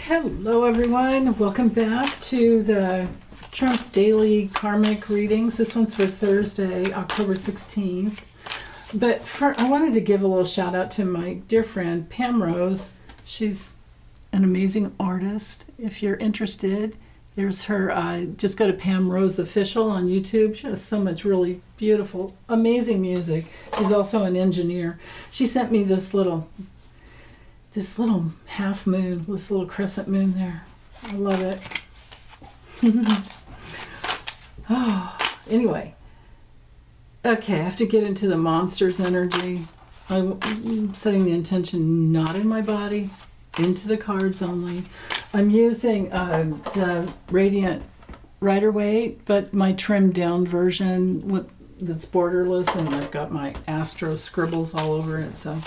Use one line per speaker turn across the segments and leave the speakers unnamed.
Hello everyone, welcome back to the Trump Daily Karmic Readings. This one's for Thursday, October 16th. But I wanted to give a little shout out to my dear friend Pam Rose. She's an amazing artist. If you're interested, there's her, just go to Pam Rose Official on YouTube. She has so much really beautiful, amazing music. She's also an engineer. She sent me this little half moon, this little crescent moon there. I love it. Anyway. Okay, I have to get into the monster's energy. I'm setting the intention not in my body, into the cards only. I'm using the Radiant Rider-Waite, but my trimmed down version that's borderless, and I've got my Astro scribbles all over it, so...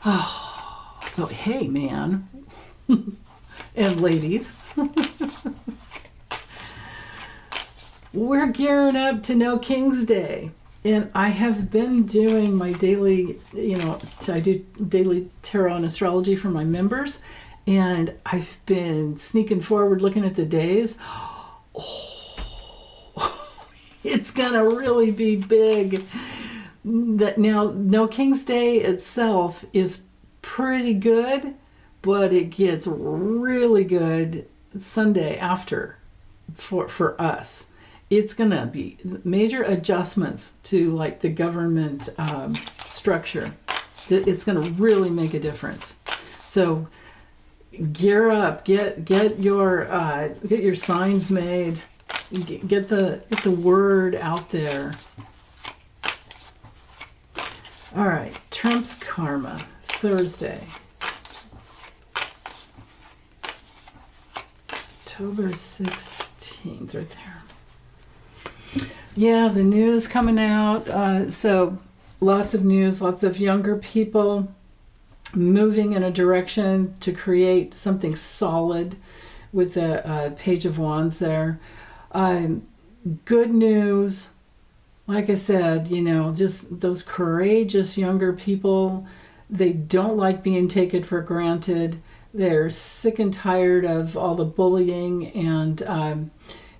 Oh, hey, man. And ladies. We're gearing up to No King's Day. And I have been doing my daily, I do daily tarot and astrology for my members. And I've been sneaking forward, looking at the days. Oh, it's going to really be big. That now, No King's Day itself is pretty good, but it gets really good Sunday after for us. It's going to be major adjustments to like the government structure. It's going to really make a difference. So gear up, get your signs made, get the word out there. All right, Trump's karma, Thursday, October 16th, right there. Yeah, the news coming out. So lots of news, lots of younger people moving in a direction to create something solid with the Page of Wands there. Good news. Like I said, just those courageous younger people, they don't like being taken for granted. They're sick and tired of all the bullying, and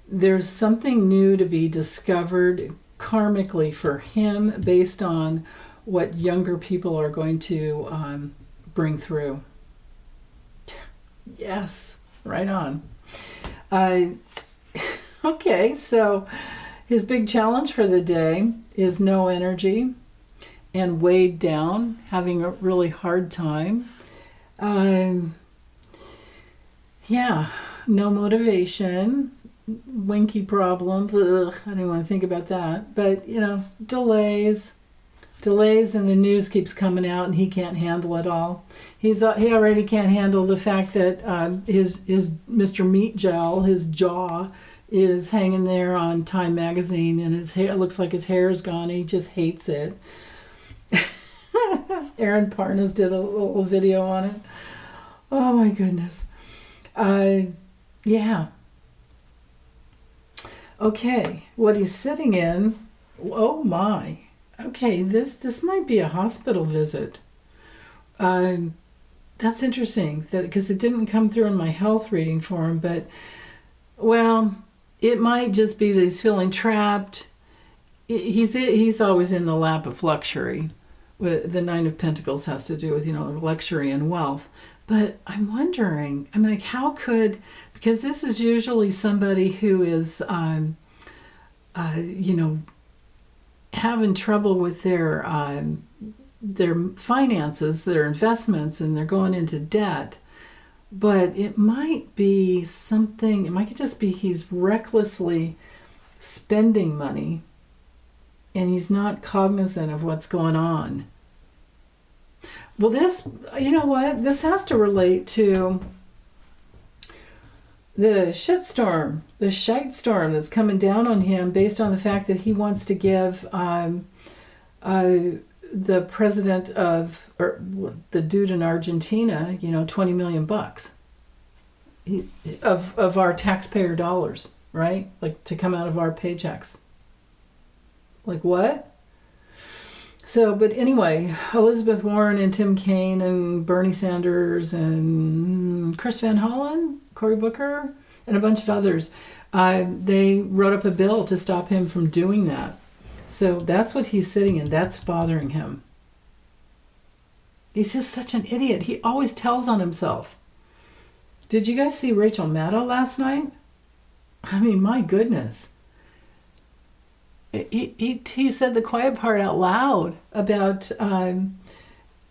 there's something new to be discovered karmically for him based on what younger people are going to bring through. Yes, right on. Okay, so... his big challenge for the day is no energy and weighed down, having a really hard time. No motivation, winky problems. Ugh, I don't want to think about that. But, delays, and the news keeps coming out and he can't handle it all. He already can't handle the fact that his Mr. Meat Gel, his jaw, is hanging there on Time magazine, and his hair, it looks like his hair is gone. He just hates it. Aaron Parnas did a little video on it. Oh my goodness. Yeah. Okay, what he's sitting in, oh my. Okay, this might be a hospital visit. That's interesting, because it didn't come through in my health reading for him, but, well... it might just be that he's feeling trapped. He's always in the lap of luxury. The Nine of Pentacles has to do with, luxury and wealth. But I'm wondering, how could, because this is usually somebody who is, having trouble with their finances, their investments, and they're going into debt. But it might be something, it might just be he's recklessly spending money and he's not cognizant of what's going on. Well, this, this has to relate to the shitstorm, the shite storm that's coming down on him based on the fact that he wants to give the president or the dude in Argentina, $20 million of our taxpayer dollars, right? Like to come out of our paychecks. Like what? So, but anyway, Elizabeth Warren and Tim Kaine and Bernie Sanders and Chris Van Hollen, Cory Booker, and a bunch of others. They wrote up a bill to stop him from doing that. So that's what he's sitting in. That's bothering him. He's just such an idiot. He always tells on himself. Did you guys see Rachel Maddow last night? I mean, my goodness. He said the quiet part out loud about in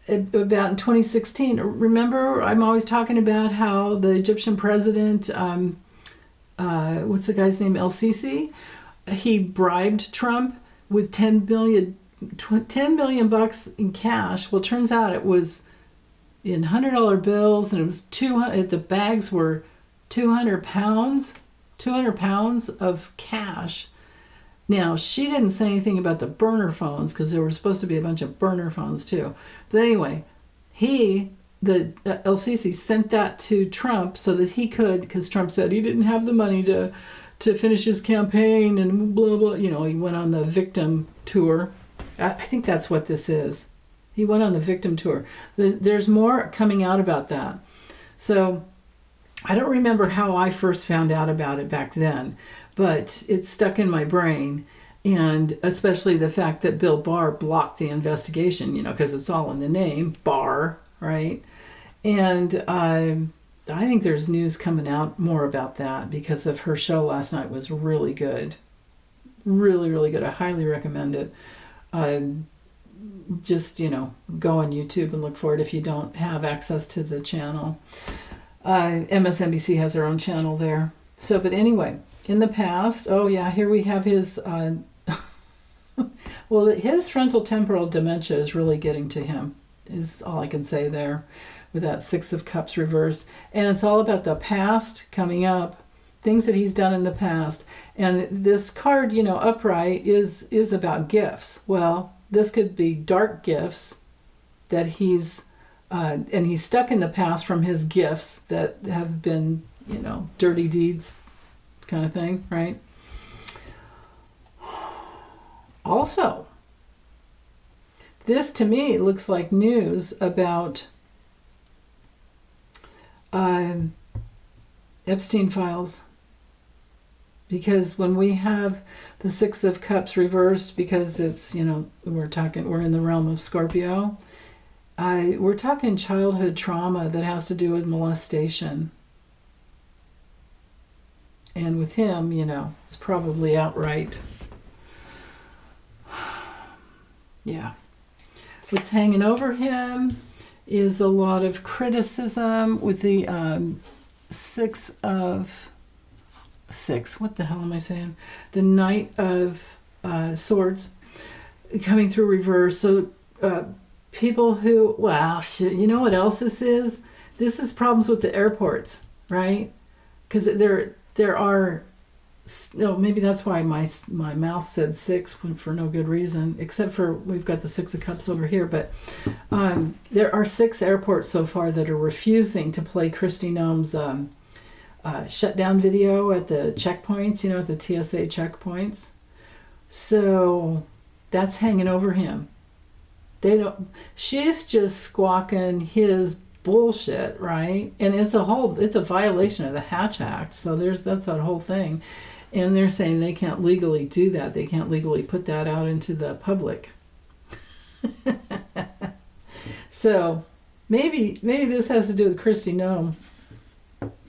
2016. Remember, I'm always talking about how the Egyptian president, what's the guy's name, El-Sisi, he bribed Trump with $10 million bucks in cash. Well, turns out it was in $100 bills, and it was 200. The bags were 200 pounds of cash. Now, she didn't say anything about the burner phones because there were supposed to be a bunch of burner phones too. But anyway, El-Sisi sent that to Trump so that he could, because Trump said he didn't have the money to finish his campaign and blah, blah. You know, he went on the victim tour. I think that's what this is. He went on the victim tour. There's more coming out about that. So I don't remember how I first found out about it back then, but it's stuck in my brain. And especially the fact that Bill Barr blocked the investigation, you know, because it's all in the name, Barr, right? And I think there's news coming out more about that because of her show last night was really good. Really, really good. I highly recommend it. Just, you know, go on YouTube and look for it if you don't have access to the channel. MSNBC has their own channel there. So, but anyway, in the past, oh yeah, here we have his, well, his frontal temporal dementia is really getting to him, is all I can say there, with that Six of Cups reversed. And it's all about the past coming up, things that he's done in the past. And this card, you know, upright is about gifts. Well, this could be dark gifts that he's, and he's stuck in the past from his gifts that have been, you know, dirty deeds kind of thing, right? Also, this to me looks like news about Epstein files. Because when we have the Six of Cups reversed, because it's, you know, we're in the realm of Scorpio, we're talking childhood trauma that has to do with molestation. And with him, you know, it's probably outright. Yeah. What's hanging over him is a lot of criticism with the what the hell am I saying? The Knight of Swords coming through reverse. So people who, wow, shit, you know what else this is? This is problems with the airports, right? Because there are, no, maybe that's why my mouth said six for no good reason, except for we've got the Six of Cups over here. But there are 6 airports so far that are refusing to play Kristi Noem's shutdown video at the checkpoints, you know, at the TSA checkpoints. So that's hanging over him. She's just squawking his bullshit, right? And it's a violation of the Hatch Act. So that's that whole thing. And they're saying they can't legally do that. They can't legally put that out into the public. So maybe this has to do with Kristi Noem.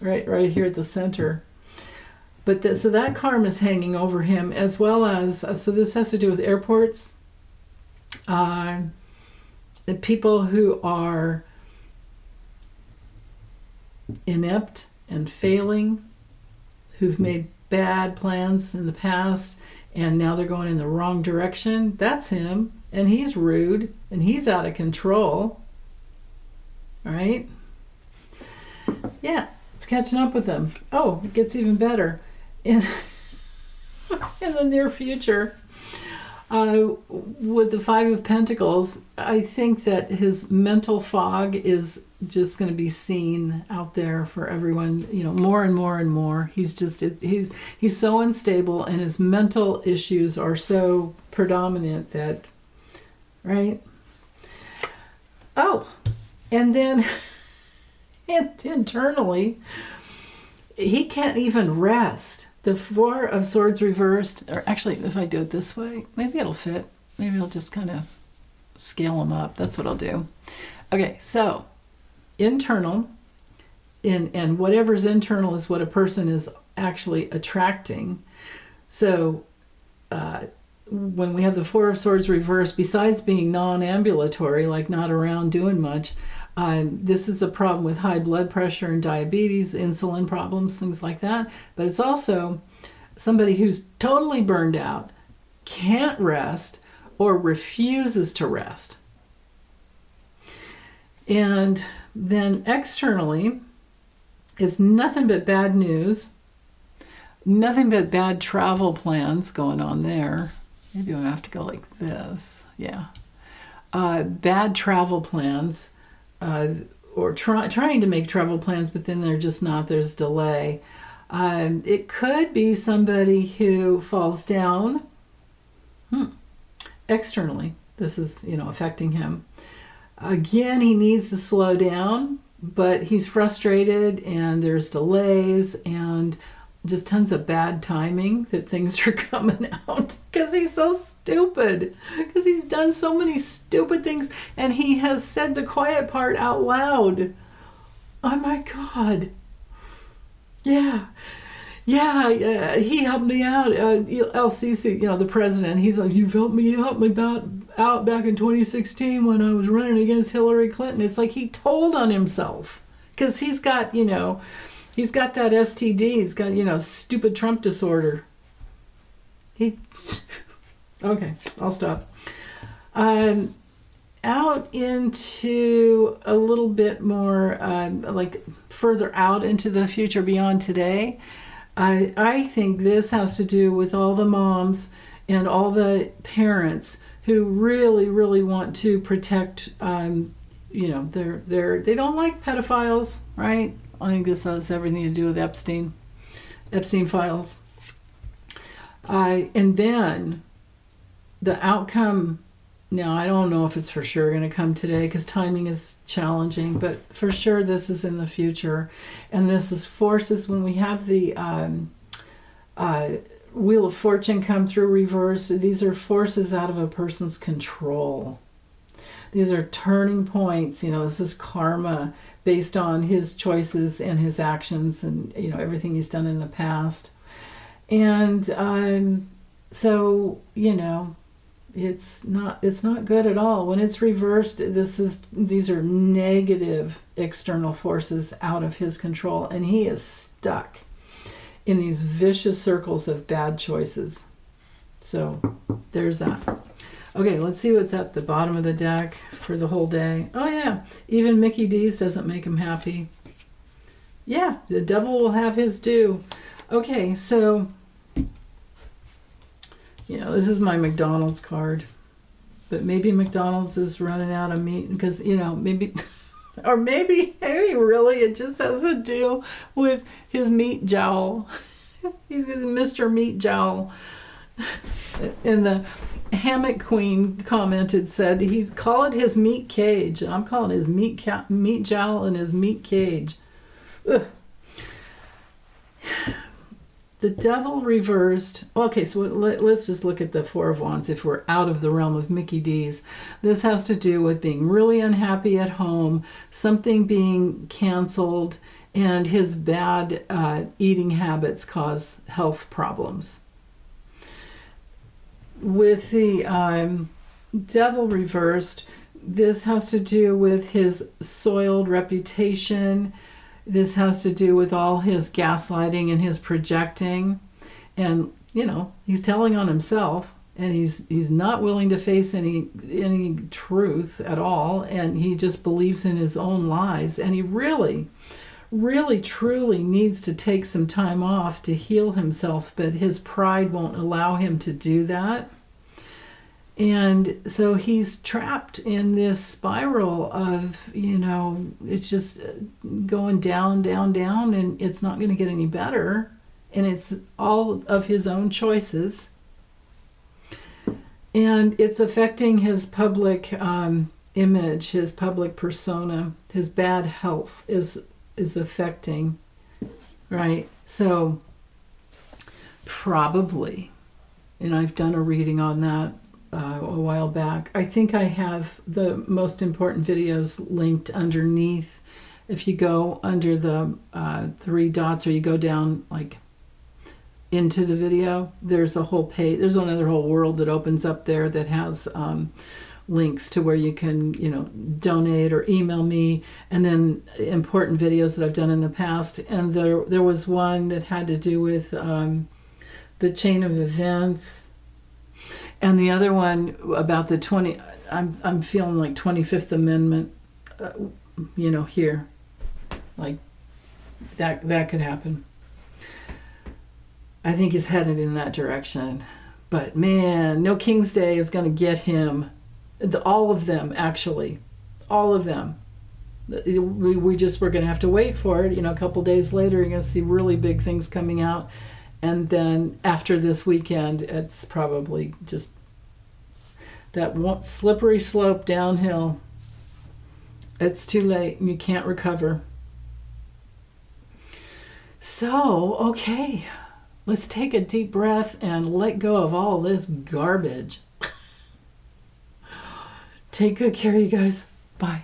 Right here at the center. But so that karma is hanging over him, as well as, so this has to do with airports, the people who are inept and failing, who've made bad plans in the past, and now they're going in the wrong direction. That's him, and he's rude, and he's out of control. All right? Yeah. It's catching up with them. Oh, it gets even better in the near future. With the Five of Pentacles, I think that his mental fog is just going to be seen out there for everyone, you know, more and more and more. He's so unstable, and his mental issues are so predominant that, right? Oh, and then internally, he can't even rest. The Four of Swords reversed, or actually, if I do it this way, maybe it'll fit. Maybe I'll just kind of scale them up. That's what I'll do. Okay, so internal, and whatever's internal is what a person is actually attracting. So when we have the Four of Swords reversed, besides being non-ambulatory, like not around doing much, this is a problem with high blood pressure and diabetes, insulin problems, things like that. But it's also somebody who's totally burned out, can't rest, or refuses to rest. And then externally, it's nothing but bad news, nothing but bad travel plans going on there. Maybe I'm going to have to go like this. Yeah. Bad travel plans, or trying to make travel plans, but then they're just not. There's delay. It could be somebody who falls down. Externally, this is, affecting him. Again, he needs to slow down, but he's frustrated and there's delays and just tons of bad timing that things are coming out because he's so stupid, because he's done so many stupid things, and he has said the quiet part out loud. Oh my God. Yeah, he helped me out. LCC, the president, he's like, you helped me out back in 2016 when I was running against Hillary Clinton. It's like he told on himself because he's got that STD. He's got, stupid Trump disorder. Okay, I'll stop. Out into a little bit more, further out into the future beyond today. I think this has to do with all the moms and all the parents who really, really want to protect, they don't like pedophiles, right? I think this has everything to do with Epstein files. And then the outcome, now I don't know if it's for sure going to come today because timing is challenging, but for sure this is in the future. And this is forces, when we have the Wheel of Fortune come through reverse, these are forces out of a person's control. These are turning points. This is karma based on his choices and his actions and, everything he's done in the past. And so, it's not good at all. When it's reversed, these are negative external forces out of his control, and he is stuck in these vicious circles of bad choices. So there's that. Okay, let's see what's at the bottom of the deck for the whole day. Oh yeah, even Mickey D's doesn't make him happy. Yeah, the devil will have his due. Okay, so, this is my McDonald's card. But maybe McDonald's is running out of meat because, maybe, or maybe really it just has to do with his meat jowl. He's Mr. Meat Jowl. And the Hammock Queen commented, said call it his meat cage. I'm calling his meat jowl and his meat cage. Ugh. The devil reversed. Okay, so let's just look at the Four of Wands if we're out of the realm of Mickey D's. This has to do with being really unhappy at home, something being canceled, and his bad eating habits cause health problems. With the devil reversed, this has to do with his soiled reputation. This has to do with all his gaslighting and his projecting. And, he's telling on himself, and he's not willing to face any truth at all, and he just believes in his own lies. And he really, really, truly needs to take some time off to heal himself, but his pride won't allow him to do that. And so he's trapped in this spiral of, it's just going down, down, down, and it's not going to get any better. And it's all of his own choices. And it's affecting his public image, his public persona. His bad health is is affecting, right? So probably, and I've done a reading on that a while back. I think I have the most important videos linked underneath. If you go under the 3 dots, or you go down like into the video, there's a whole page, there's another whole world that opens up there that has links to where you can, donate or email me, and then important videos that I've done in the past. And there was one that had to do with the chain of events, and the other one about the I'm feeling like 25th Amendment, here, like that could happen. I think he's headed in that direction. But man, no King's Day is going to get him. All of them, actually. All of them. We're going to have to wait for it. A couple days later, you're going to see really big things coming out. And then after this weekend, it's probably just that slippery slope downhill. It's too late. You can't recover. So, okay. Let's take a deep breath and let go of all this garbage. Take good care, you guys. Bye.